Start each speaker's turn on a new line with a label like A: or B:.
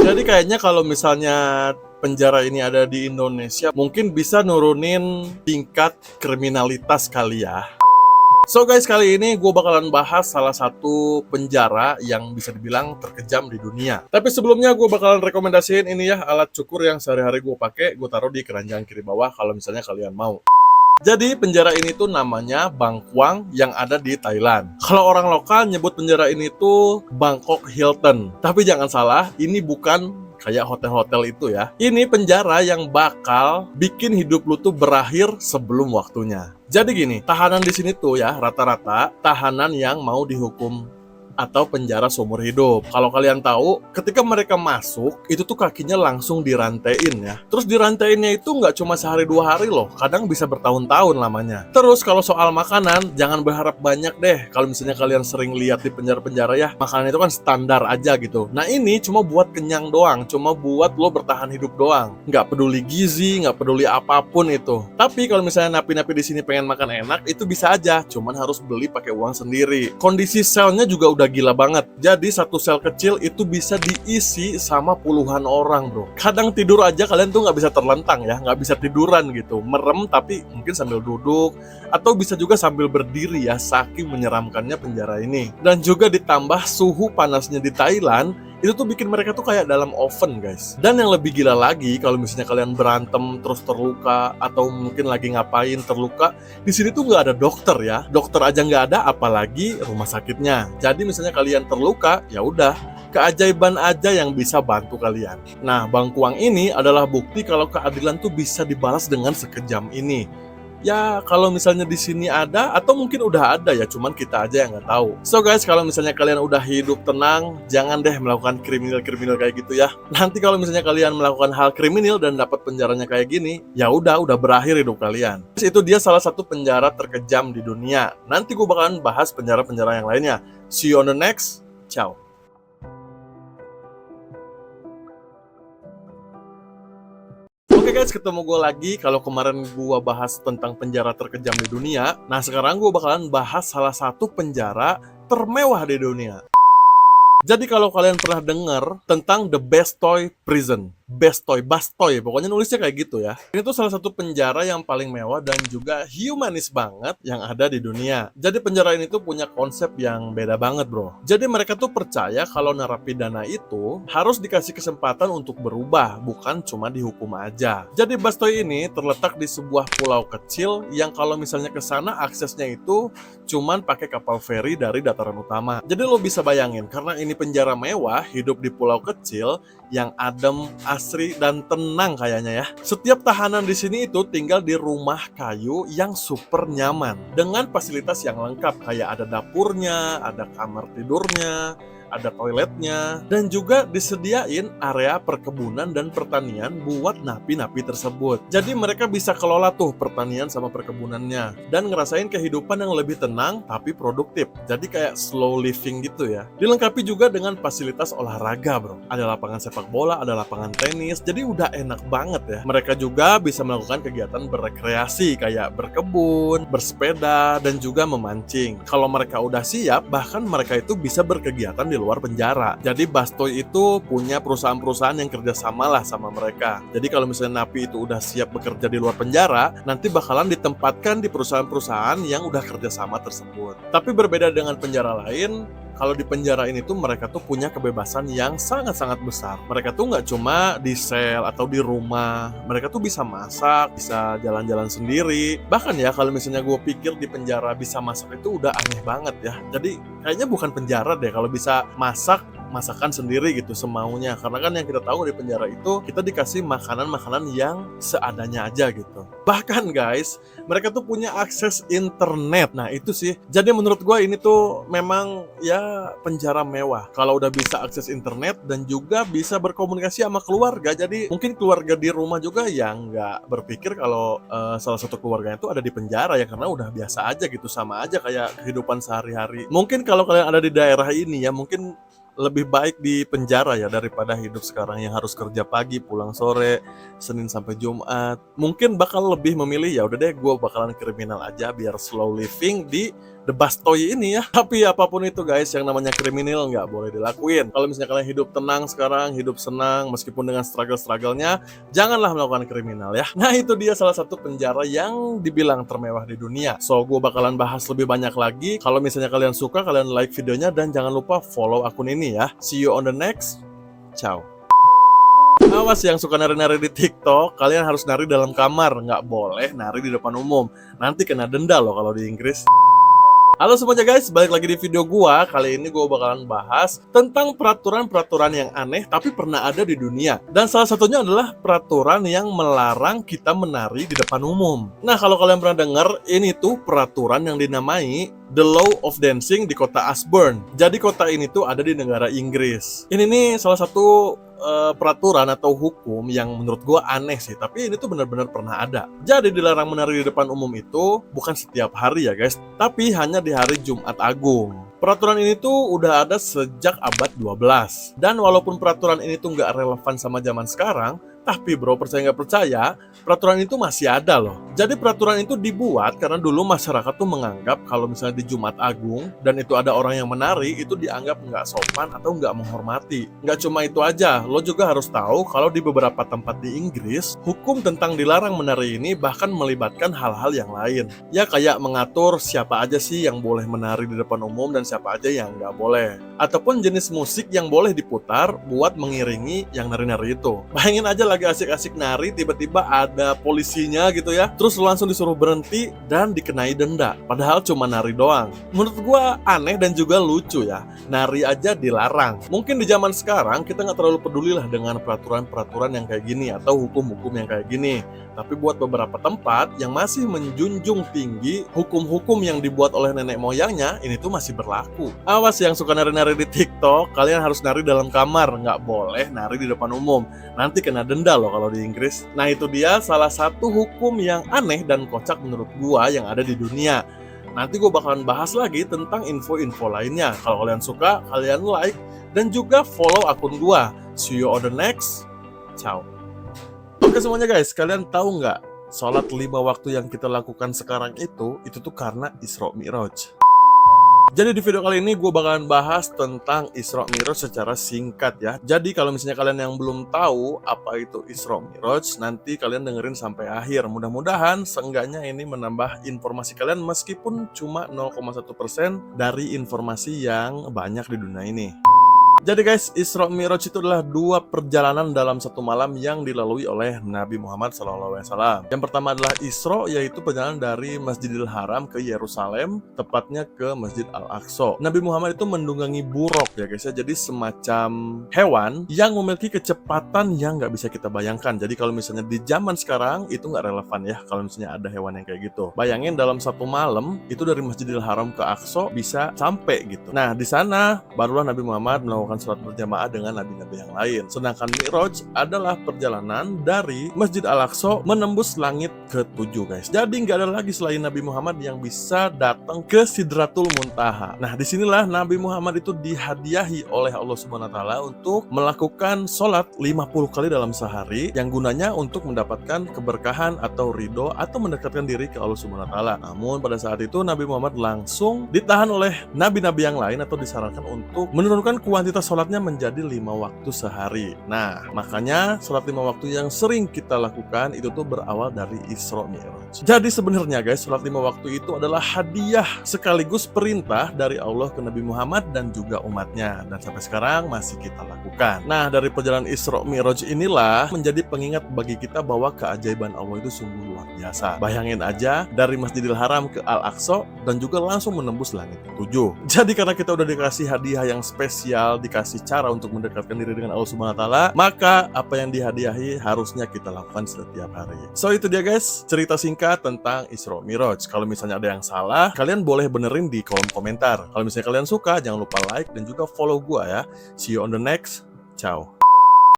A: Jadi kayaknya kalau misalnya penjara ini ada di Indonesia, mungkin bisa nurunin tingkat kriminalitas kali ya. So guys, kali ini gue bakalan bahas salah satu penjara yang bisa dibilang terkejam di dunia. Tapi sebelumnya gue bakalan rekomendasiin ini ya, alat cukur yang sehari-hari gue pakai, gue taruh di keranjang kiri bawah kalau misalnya kalian mau. Jadi penjara ini tuh namanya Bangkwang yang ada di Thailand. Kalau orang lokal nyebut penjara ini tuh Bangkok Hilton. Tapi jangan salah, ini bukan kayak hotel-hotel itu ya. Ini penjara yang bakal bikin hidup lu tuh berakhir sebelum waktunya. Jadi gini, tahanan di sini tuh ya rata-rata tahanan yang mau dihukum atau penjara seumur hidup. Kalau kalian tahu, ketika mereka masuk, itu tuh kakinya langsung dirantain ya. Terus dirantainnya itu nggak cuma sehari dua hari loh, kadang bisa bertahun-tahun lamanya. Terus kalau soal makanan, jangan berharap banyak deh. Kalau misalnya kalian sering lihat di penjara-penjara ya, makanan itu kan standar aja gitu. Nah ini cuma buat kenyang doang, cuma buat lo bertahan hidup doang. Nggak peduli gizi, nggak peduli apapun itu. Tapi kalau misalnya napi-napi di sini pengen makan enak, itu bisa aja, cuman harus beli pakai uang sendiri. Kondisi selnya juga udah gila banget. Jadi satu sel kecil itu bisa diisi sama puluhan orang bro. Kadang tidur aja kalian tuh nggak bisa terlentang ya, nggak bisa tiduran gitu, merem tapi mungkin sambil duduk atau bisa juga sambil berdiri ya, saking menyeramkannya penjara ini. Dan juga ditambah suhu panasnya di Thailand, itu tuh bikin mereka tuh kayak dalam oven guys. Dan yang lebih gila lagi, kalau misalnya kalian berantem terus terluka atau mungkin lagi ngapain terluka, di sini tuh nggak ada dokter ya. Dokter aja nggak ada, apalagi rumah sakitnya. Jadi misalnya kalian terluka, ya udah keajaiban aja yang bisa bantu kalian. Nah, Bangkwang ini adalah bukti kalau keadilan tuh bisa dibalas dengan sekejam ini. Ya kalau misalnya di sini ada atau mungkin udah ada ya, cuman kita aja yang nggak tahu. So guys, kalau misalnya kalian udah hidup tenang, jangan deh melakukan kriminal kayak gitu ya. Nanti kalau misalnya kalian melakukan hal kriminal dan dapat penjaranya kayak gini, ya udah berakhir hidup kalian. Terus itu dia salah satu penjara terkejam di dunia. Nanti gue bakalan bahas penjara-penjara yang lainnya. See you on the next. Ciao. Oke guys, ketemu gue lagi. Kalau kemarin gue bahas tentang penjara terkejam di dunia, nah sekarang gue bakalan bahas salah satu penjara termewah di dunia. Jadi kalau kalian pernah dengar tentang The Bastoy Prison, Bastoy, pokoknya nulisnya kayak gitu ya. Ini tuh salah satu penjara yang paling mewah dan juga humanis banget yang ada di dunia. Jadi penjara ini tuh punya konsep yang beda banget bro. Jadi mereka tuh percaya kalau narapidana itu harus dikasih kesempatan untuk berubah, bukan cuma dihukum aja. Jadi Bastoy ini terletak di sebuah pulau kecil yang kalau misalnya ke sana aksesnya itu cuman pakai kapal feri dari dataran utama. Jadi lo bisa bayangin, karena ini penjara mewah, hidup di pulau kecil yang adem, asri dan tenang kayaknya ya. Setiap tahanan di sini itu tinggal di rumah kayu yang super nyaman dengan fasilitas yang lengkap, kayak ada dapurnya, ada kamar tidurnya, ada toiletnya, dan juga disediain area perkebunan dan pertanian buat napi-napi tersebut. Jadi mereka bisa kelola tuh pertanian sama perkebunannya dan ngerasain kehidupan yang lebih tenang tapi produktif. Jadi kayak slow living gitu ya. Dilengkapi juga dengan fasilitas olahraga bro. Ada lapangan sepak bola, ada lapangan tenis, jadi udah enak banget ya. Mereka juga bisa melakukan kegiatan berrekreasi kayak berkebun, bersepeda, dan juga memancing. Kalau mereka udah siap, bahkan mereka itu bisa berkegiatan di luar penjara. Jadi Bastoy itu punya perusahaan-perusahaan yang kerjasama lah sama mereka. Jadi kalau misalnya napi itu udah siap bekerja di luar penjara, nanti bakalan ditempatkan di perusahaan-perusahaan yang udah kerjasama tersebut. Tapi berbeda dengan penjara lain, kalau di penjara ini tuh mereka tuh punya kebebasan yang sangat-sangat besar. Mereka tuh nggak cuma di sel atau di rumah, mereka tuh bisa masak, bisa jalan-jalan sendiri. Bahkan ya kalau misalnya gue pikir di penjara bisa masak itu udah aneh banget ya. Jadi kayaknya bukan penjara deh kalau bisa masakan sendiri gitu semaunya, karena kan yang kita tahu di penjara itu kita dikasih makanan-makanan yang seadanya aja gitu. Bahkan guys, mereka tuh punya akses internet. Nah itu sih, jadi menurut gue ini tuh memang ya penjara mewah kalau udah bisa akses internet dan juga bisa berkomunikasi sama keluarga. Jadi mungkin keluarga di rumah juga yang nggak berpikir kalau salah satu keluarganya itu ada di penjara ya, karena udah biasa aja gitu, sama aja kayak kehidupan sehari-hari. Mungkin kalau kalian ada di daerah ini ya, mungkin lebih baik di penjara ya daripada hidup sekarang yang harus kerja pagi pulang sore, Senin sampai Jumat. Mungkin bakal lebih memilih ya udah deh gue bakalan kriminal aja biar slow living di The Bastoy ini ya. Tapi apapun itu guys, yang namanya kriminal nggak boleh dilakuin. Kalau misalnya kalian hidup tenang sekarang, hidup senang, meskipun dengan struggle-strugglenya, janganlah melakukan kriminal ya. Nah itu dia salah satu penjara yang dibilang termewah di dunia. So, gue bakalan bahas lebih banyak lagi. Kalau misalnya kalian suka, kalian like videonya dan jangan lupa follow akun ini ya. See you on the next. Ciao. Awas yang suka nari-nari di TikTok, kalian harus nari dalam kamar, nggak boleh nari di depan umum. Nanti kena denda loh kalau di Inggris. Halo semuanya guys, balik lagi di video gua. Kali ini gua bakalan bahas tentang peraturan-peraturan yang aneh tapi pernah ada di dunia. Dan salah satunya adalah peraturan yang melarang kita menari di depan umum. Nah, kalau kalian pernah dengar, ini tuh peraturan yang dinamai The Law of Dancing di kota Ashburn. Jadi kota ini tuh ada di negara Inggris. Ini nih salah satu peraturan atau hukum yang menurut gue aneh sih, tapi ini tuh benar-benar pernah ada. Jadi dilarang menari di depan umum itu bukan setiap hari ya guys, tapi hanya di hari Jumat Agung. Peraturan ini tuh udah ada sejak abad 12. Dan walaupun peraturan ini tuh nggak relevan sama zaman sekarang, tapi bro, percaya nggak percaya, peraturan itu masih ada loh. Jadi peraturan itu dibuat karena dulu masyarakat tuh menganggap kalau misalnya di Jumat Agung dan itu ada orang yang menari, itu dianggap nggak sopan atau nggak menghormati. Nggak cuma itu aja, lo juga harus tahu kalau di beberapa tempat di Inggris, hukum tentang dilarang menari ini bahkan melibatkan hal-hal yang lain. Ya kayak mengatur siapa aja sih yang boleh menari di depan umum dan siapa aja yang nggak boleh. Ataupun jenis musik yang boleh diputar buat mengiringi yang nari-nari itu. Bayangin aja lagi asik-asik nari, tiba-tiba ada polisinya gitu ya, terus langsung disuruh berhenti dan dikenai denda, padahal cuma nari doang. Menurut gua aneh dan juga lucu ya, nari aja dilarang. Mungkin di zaman sekarang kita nggak terlalu peduli lah dengan peraturan-peraturan yang kayak gini atau hukum-hukum yang kayak gini, tapi buat beberapa tempat yang masih menjunjung tinggi hukum-hukum yang dibuat oleh nenek moyangnya, ini tuh masih berlaku. Awas yang suka nari-nari di TikTok, kalian harus nari dalam kamar, nggak boleh nari di depan umum, nanti kena denda loh kalau di Inggris. Nah itu dia salah satu hukum yang aneh dan kocak menurut gua yang ada di dunia. Nanti gua bakalan bahas lagi tentang info-info lainnya. Kalau kalian suka, kalian like dan juga follow akun gua. See you on the next. Ciao. Oke semuanya guys, kalian tahu nggak? Sholat 5 waktu yang kita lakukan sekarang itu tuh karena Isra Mi'raj. Jadi di video kali ini gue bakalan bahas tentang Isra Mi'raj secara singkat ya. Jadi kalau misalnya kalian yang belum tahu apa itu Isra Mi'raj, nanti kalian dengerin sampai akhir. Mudah-mudahan seenggaknya ini menambah informasi kalian meskipun cuma 0,1% dari informasi yang banyak di dunia ini. Jadi guys, Isra Mi'raj itu adalah 2 perjalanan dalam satu malam yang dilalui oleh Nabi Muhammad SAW. Yang pertama adalah Isra, yaitu perjalanan dari Masjidil Haram ke Yerusalem, tepatnya ke Masjid Al-Aqsa. Nabi Muhammad itu mendungangi buruk ya guys ya, jadi semacam hewan yang memiliki kecepatan yang nggak bisa kita bayangkan. Jadi kalau misalnya di zaman sekarang itu nggak relevan ya, kalau misalnya ada hewan yang kayak gitu. Bayangin dalam satu malam itu dari Masjidil Haram ke Aqsa bisa sampai gitu. Nah di sana barulah Nabi Muhammad melakukan sholat berjamaah dengan nabi-nabi yang lain. Sedangkan Mi'raj adalah perjalanan dari Masjid Al-Aqsa menembus langit ke-7 guys. Jadi nggak ada lagi selain Nabi Muhammad yang bisa datang ke Sidratul Muntaha. Nah disinilah Nabi Muhammad itu dihadiahi oleh Allah Subhanahu Wa Taala untuk melakukan sholat 50 kali dalam sehari, yang gunanya untuk mendapatkan keberkahan atau ridho atau mendekatkan diri ke Allah Subhanahu Wa Taala. Namun pada saat itu Nabi Muhammad langsung ditahan oleh nabi-nabi yang lain atau disarankan untuk menurunkan kuantitas sholatnya menjadi 5 waktu sehari. Nah, makanya sholat 5 waktu yang sering kita lakukan itu tuh berawal dari Isra Mi'raj. Jadi sebenarnya guys, sholat 5 waktu itu adalah hadiah sekaligus perintah dari Allah ke Nabi Muhammad dan juga umatnya. Dan sampai sekarang masih kita lakukan. Nah, dari perjalanan Isra Mi'raj inilah menjadi pengingat bagi kita bahwa keajaiban Allah itu sungguh luar biasa. Bayangin aja, dari Masjidil Haram ke Al-Aqsa dan juga langsung menembus langit ke-7. Jadi karena kita udah dikasih hadiah yang spesial, dikasih cara untuk mendekatkan diri dengan Allah Subhanahu Wa Taala, maka apa yang dihadiahi harusnya kita lakukan setiap hari. So itu dia guys, cerita singkat tentang Isra Mi'raj. Kalau misalnya ada yang salah, kalian boleh benerin di kolom komentar. Kalau misalnya kalian suka, jangan lupa like dan juga follow gua ya. See you on the next. Ciao.